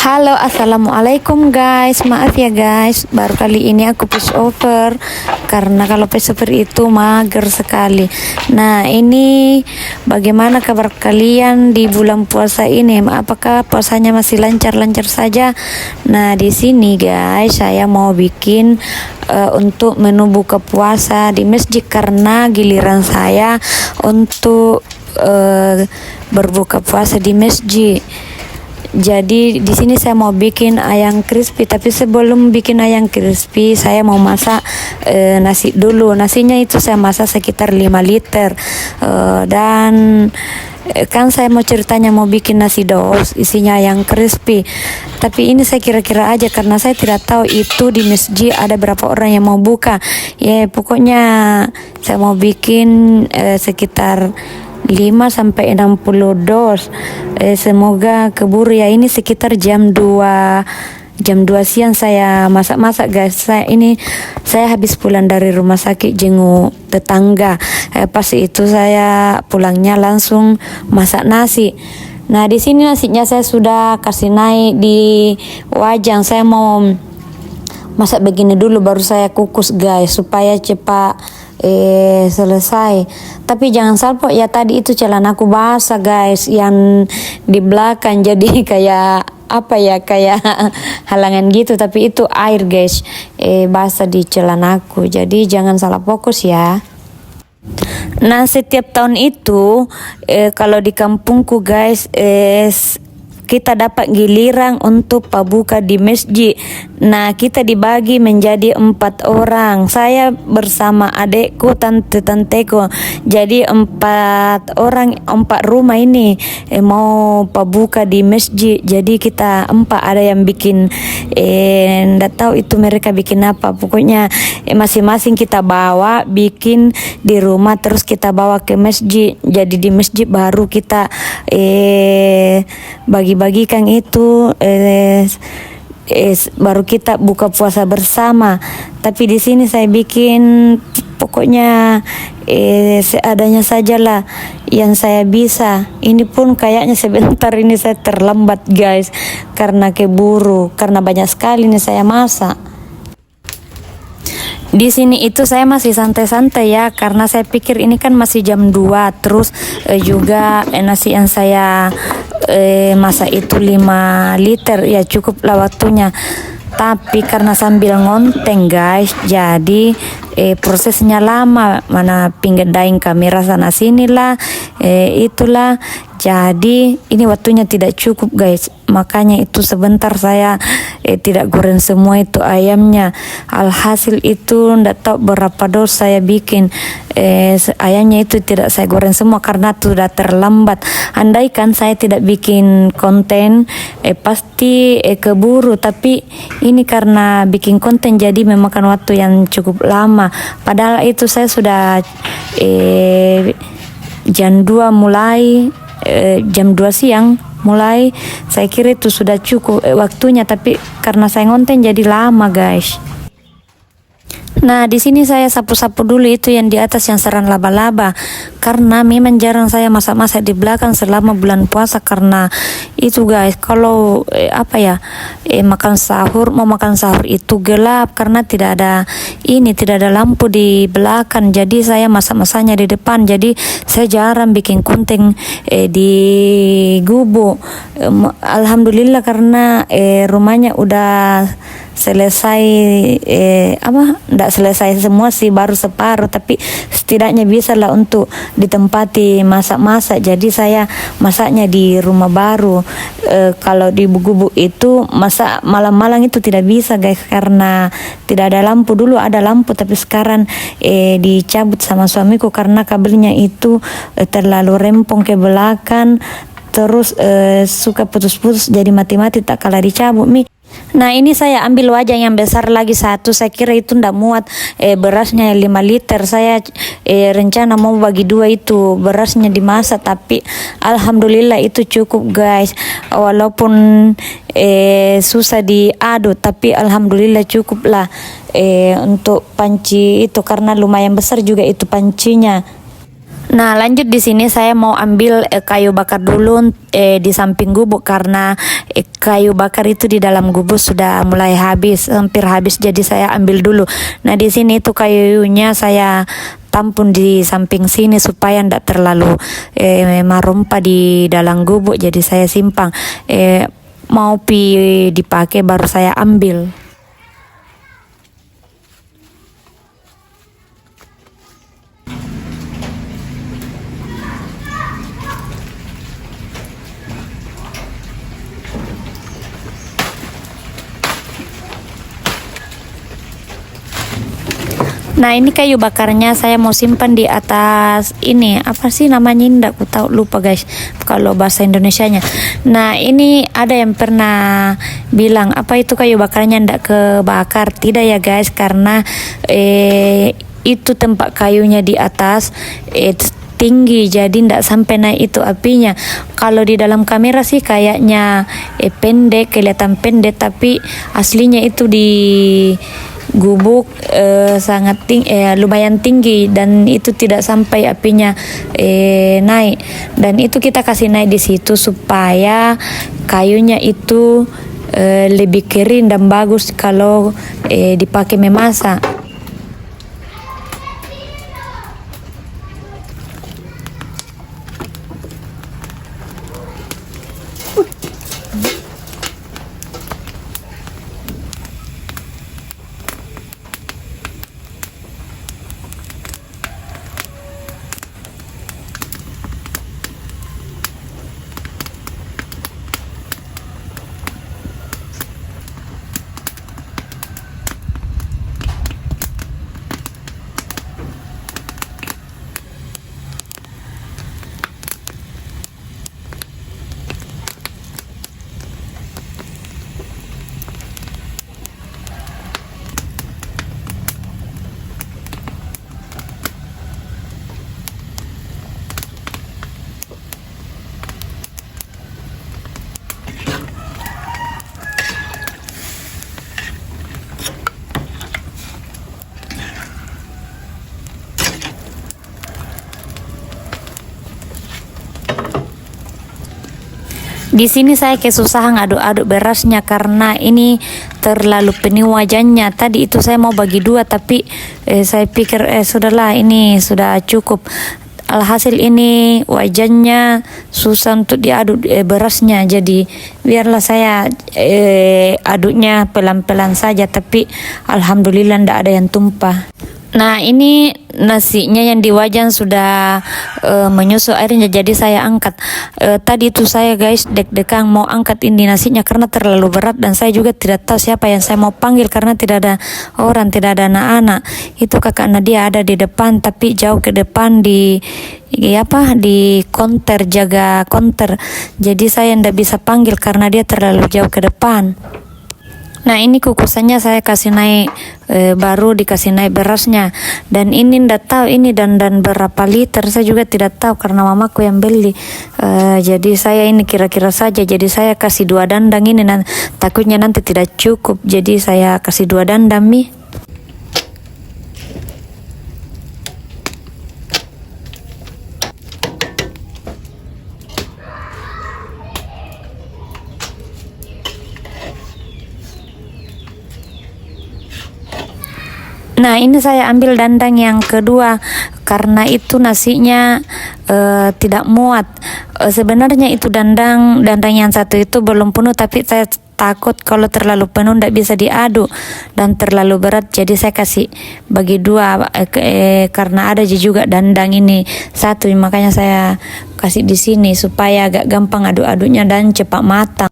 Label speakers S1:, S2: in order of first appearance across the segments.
S1: Halo, assalamualaikum guys. Maaf ya guys, baru kali ini aku push over karena kalau push over itu mager sekali. Nah, ini bagaimana kabar kalian di bulan puasa ini? Apakah puasanya masih lancar-lancar saja? Nah, di sini guys, saya mau bikin untuk menu buka puasa di masjid karena giliran saya untuk berbuka puasa di masjid. Jadi di sini saya mau bikin ayam crispy, tapi sebelum bikin ayam crispy saya mau masak nasi dulu. Nasinya itu saya masak sekitar 5 liter. Dan kan saya mau ceritanya mau bikin nasi dos isinya ayam crispy. Tapi ini saya kira-kira aja karena saya tidak tahu itu di masjid ada berapa orang yang mau buka. Ya pokoknya saya mau bikin sekitar 5 sampai 60 dos. Semoga keburu ya. Ini sekitar jam 2 siang saya masak-masak guys. Saya habis pulang dari rumah sakit jenguk tetangga. Pas itu saya pulangnya langsung masak nasi. Nah, di sini nasinya saya sudah kasih naik di wajan. Saya mau masak begini dulu baru saya kukus guys supaya cepat selesai. Tapi jangan salpok ya, tadi itu celanaku basah guys yang di belakang, jadi kayak apa ya, kayak halangan gitu, tapi itu air guys basah di celanaku, jadi jangan salah fokus ya. Nah, setiap tahun itu kalau di kampungku guys kita dapat giliran untuk pabuka di masjid. Nah, kita dibagi menjadi 4 orang. Saya bersama adekku, tante-tanteku. Jadi 4 orang, 4 rumah ini mau pabuka di masjid. Jadi kita 4 ada yang bikin nggak tahu itu mereka bikin apa. Pokoknya masing-masing kita bawa bikin di rumah terus kita bawa ke masjid. Jadi di masjid baru kita bagi-bagikan itu baru kita buka puasa bersama. Tapi di sini saya bikin pokoknya seadanya sajalah yang saya bisa. Ini pun kayaknya sebentar ini saya terlambat guys karena keburu, karena banyak sekali nih saya masak. Di sini itu saya masih santai-santai ya karena saya pikir ini kan masih jam 2. Terus juga nasi yang saya masak itu 5 liter ya cukup lah waktunya. Tapi karena sambil ngonteng guys, jadi prosesnya lama, mana pindahin kamera sana sini lah, itulah. Jadi ini waktunya tidak cukup guys, makanya itu sebentar saya tidak goreng semua itu ayamnya. Alhasil itu ndak tahu berapa dos saya bikin. Ayamnya itu tidak saya goreng semua karena sudah terlambat. Andaikan saya tidak bikin konten pasti keburu, tapi ini karena bikin konten jadi memakan waktu yang cukup lama. Padahal itu saya sudah jam 2 mulai, jam 2 siang mulai, saya kira itu sudah cukup waktunya, tapi karena saya ngonten jadi lama guys. Nah, di sini saya sapu-sapu dulu itu yang di atas yang sarang laba-laba karena memang jarang saya masak-masak di belakang selama bulan puasa karena itu guys, kalau makan sahur, mau makan sahur itu gelap karena tidak ada lampu di belakang. Jadi saya masak-masaknya di depan. Jadi saya jarang bikin konten di gubuk. Alhamdulillah karena rumahnya udah selesai, enggak selesai semua sih, baru separuh, tapi setidaknya bisa lah untuk ditempati masak-masak. Jadi saya masaknya di rumah baru. Kalau di gubuk itu masak malam-malam itu tidak bisa guys karena tidak ada lampu. Dulu ada lampu tapi sekarang dicabut sama suamiku karena kabelnya itu terlalu rempong ke belakang, terus suka putus-putus jadi mati-mati tak kalah dicabut mi. Nah, ini saya ambil wajan yang besar lagi satu. Saya kira itu ndak muat berasnya 5 liter. Saya rencana mau bagi 2 itu berasnya dimasak, tapi alhamdulillah itu cukup guys. Walaupun susah diaduk, tapi alhamdulillah cukup lah untuk panci itu karena lumayan besar juga itu pancinya. Nah, lanjut di sini saya mau ambil kayu bakar dulu di samping gubuk karena kayu bakar itu di dalam gubuk sudah mulai habis, hampir habis, jadi saya ambil dulu. Nah, di sini itu kayunya saya tampung di samping sini supaya tidak terlalu merumpah di dalam gubuk, jadi saya simpang. Mau dipakai baru saya ambil. Nah, ini kayu bakarnya saya mau simpan di atas ini, apa sih namanya, ndak aku tahu, lupa guys kalau bahasa Indonesianya. Nah, ini ada yang pernah bilang apa itu kayu bakarnya ndak kebakar. Tidak ya guys, karena itu tempat kayunya di atas tinggi, jadi ndak sampai naik itu apinya. Kalau di dalam kamera sih kayaknya pendek, kelihatan pendek, tapi aslinya itu di gubuk sangat lumayan tinggi, dan itu tidak sampai apinya naik. Dan itu kita kasih naik di situ supaya kayunya itu lebih kering dan bagus kalau dipakai memasak. Di sini saya kesusahan aduk-aduk berasnya karena ini terlalu penuh wajannya. Tadi itu saya mau bagi dua, tapi saya pikir sudahlah, ini sudah cukup. Alhasil ini wajannya susah untuk diaduk berasnya, jadi biarlah saya aduknya pelan-pelan saja, tapi alhamdulillah tidak ada yang tumpah. Nah, ini nasinya yang di wajan sudah menyusut airnya, jadi saya angkat. Tadi itu saya guys deg-degan mau angkat ini nasinya karena terlalu berat, dan saya juga tidak tahu siapa yang saya mau panggil karena tidak ada orang, tidak ada anak-anak. Itu kakak Nadia ada di depan, tapi jauh ke depan di konter, jaga konter. Jadi saya tidak bisa panggil karena dia terlalu jauh ke depan. Nah, ini kukusannya saya kasih naik, baru dikasih naik berasnya. Dan ini ndak tahu ini dandan berapa liter, saya juga tidak tahu karena mamaku yang beli. Jadi saya ini kira-kira saja, jadi saya kasih 2 dandang ini, takutnya nanti tidak cukup, jadi saya kasih 2 dandang mie. Nah, ini saya ambil dandang yang kedua karena itu nasinya tidak muat. Sebenarnya itu dandang yang satu itu belum penuh, tapi saya takut kalau terlalu penuh tidak bisa diaduk dan terlalu berat, jadi saya kasih bagi 2 karena ada juga dandang ini satu, makanya saya kasih di sini supaya agak gampang aduk-aduknya dan cepat matang.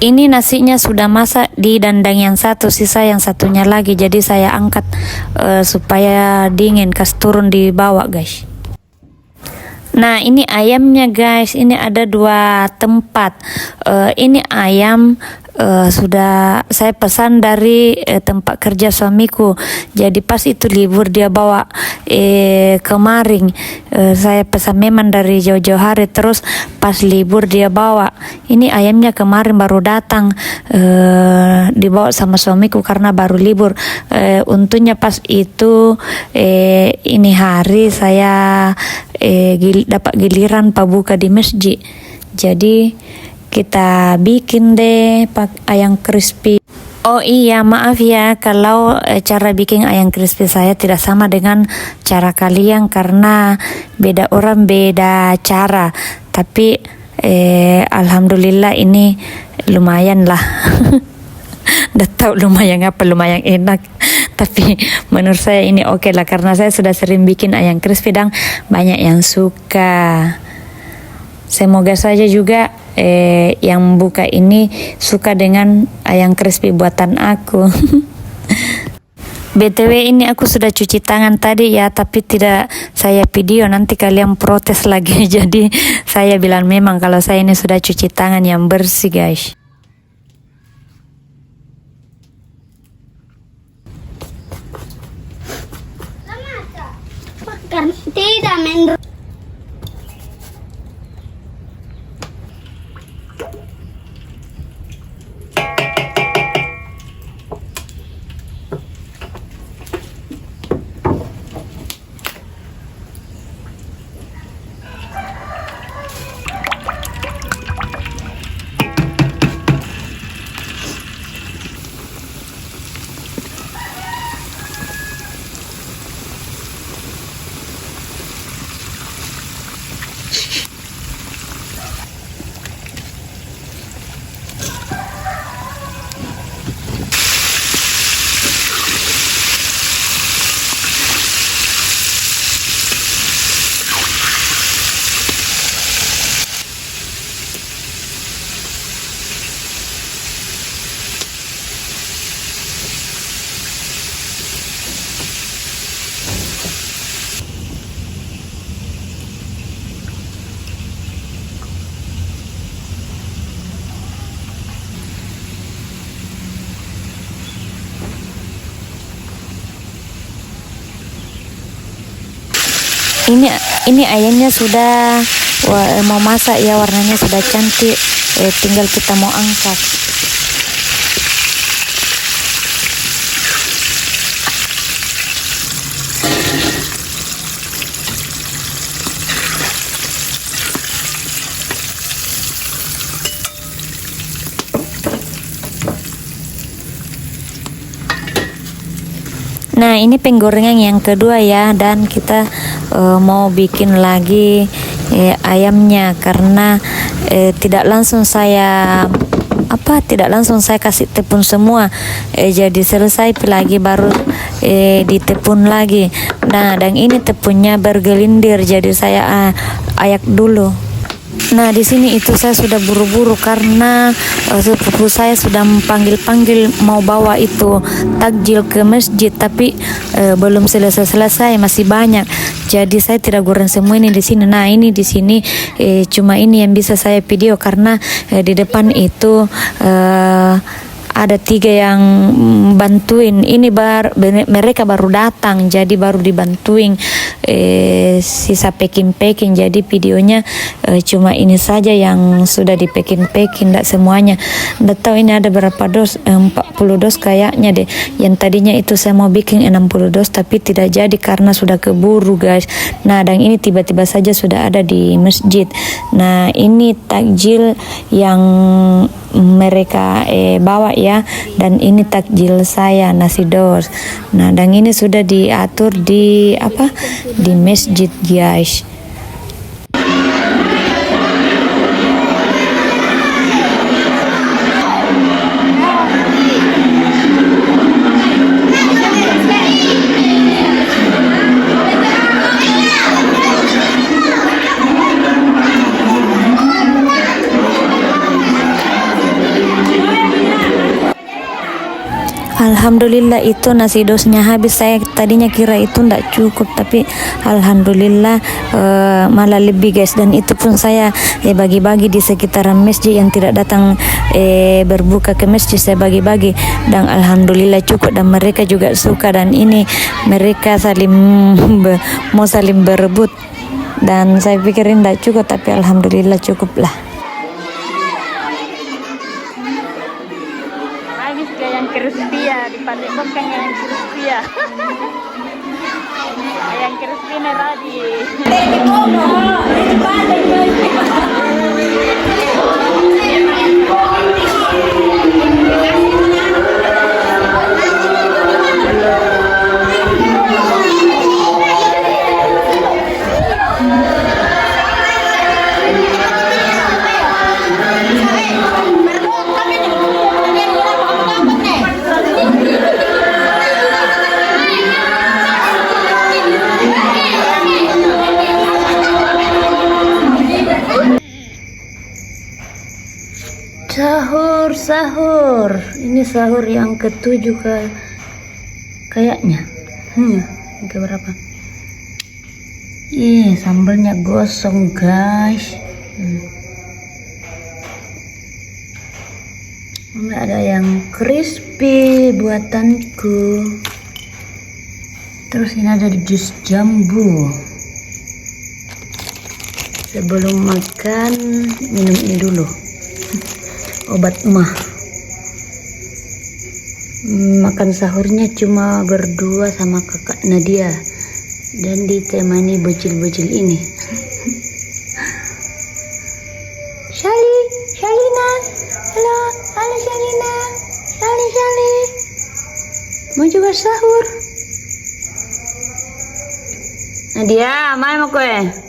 S1: Ini nasinya sudah masak di dandang yang satu, sisa yang satunya lagi. Jadi saya angkat supaya dingin, kas turun di bawah guys. Nah ini ayamnya guys, ini ada 2 tempat. Ini ayam sudah saya pesan dari tempat kerja suamiku. Jadi pas itu libur dia bawa kemarin. Saya pesan memang dari jauh-jauh hari, terus pas libur dia bawa. Ini ayamnya kemarin baru datang, dibawa sama suamiku karena baru libur. Untungnya pas itu ini hari saya dapat giliran pabuka di masjid. Jadi kita bikin deh ayam crispy. Oh iya, maaf ya kalau cara bikin ayam crispy saya tidak sama dengan cara kalian karena beda orang beda cara. Tapi alhamdulillah ini lumayan lah. Udah tahu lumayan apa, lumayan enak. Tapi menurut saya ini oke lah karena saya sudah sering bikin ayam crispy dan banyak yang suka. Semoga saja juga yang buka ini suka dengan ayam crispy buatan aku. BTW ini aku sudah cuci tangan tadi ya, tapi tidak saya video, nanti kalian protes lagi. Jadi saya bilang memang kalau saya ini sudah cuci tangan yang bersih guys.
S2: Tidak menurut
S1: ini ayamnya sudah mau masak ya, warnanya sudah cantik, tinggal kita mau angkat. Nah ini penggorengan yang kedua ya, dan kita mau bikin lagi ayamnya karena tidak langsung saya kasih tepung semua, jadi selesai lagi baru ditepung lagi. Nah dan ini tepungnya bergelindir, jadi saya ayak dulu. Nah di sini itu saya sudah buru-buru karena sepupu saya sudah panggil mau bawa itu takjil ke masjid, tapi belum selesai, masih banyak. Jadi saya tidak goreng semua ini di sini. Nah ini di sini cuma ini yang bisa saya video karena di depan itu ada 3 yang bantuin. Ini mereka baru datang, jadi baru dibantuin sisa packing. Jadi videonya cuma ini saja yang sudah di packing, tidak semuanya. Nggak tahu ini ada berapa dos, 40 dos kayaknya deh. Yang tadinya itu saya mau bikin 60 dos tapi tidak jadi karena sudah keburu guys. Nah dan ini tiba-tiba saja sudah ada di masjid. Nah ini takjil yang mereka bawa ya, dan ini takjil saya nasi dos. Nah dan ini sudah diatur di masjid guys. Alhamdulillah itu nasi dosnya habis. Saya tadinya kira itu ndak cukup, tapi alhamdulillah malah lebih guys. Dan itu pun saya bagi-bagi di sekitaran masjid yang tidak datang berbuka ke masjid, saya bagi-bagi dan alhamdulillah cukup. Dan mereka juga suka, dan ini mereka saling mau saling berebut, dan saya pikirin ndak cukup, tapi alhamdulillah cukup lah. Habis kayak yang crispy ya, di padepokan yang crispy ya. Yang crispy nih tadi. Sahur. Ini sahur yang ke-7 kayaknya. Yang keberapa? Sambalnya gosong guys. Ini ada yang crispy buatanku. Terus ini ada jus jambu. Sebelum makan minum ini dulu. Obat mah. Makan sahurnya cuma berdua sama kakak Nadia dan ditemani bocil-bocil ini. Shalina, halo Shalina, Shali, mau juga sahur? Nadia, mau kue?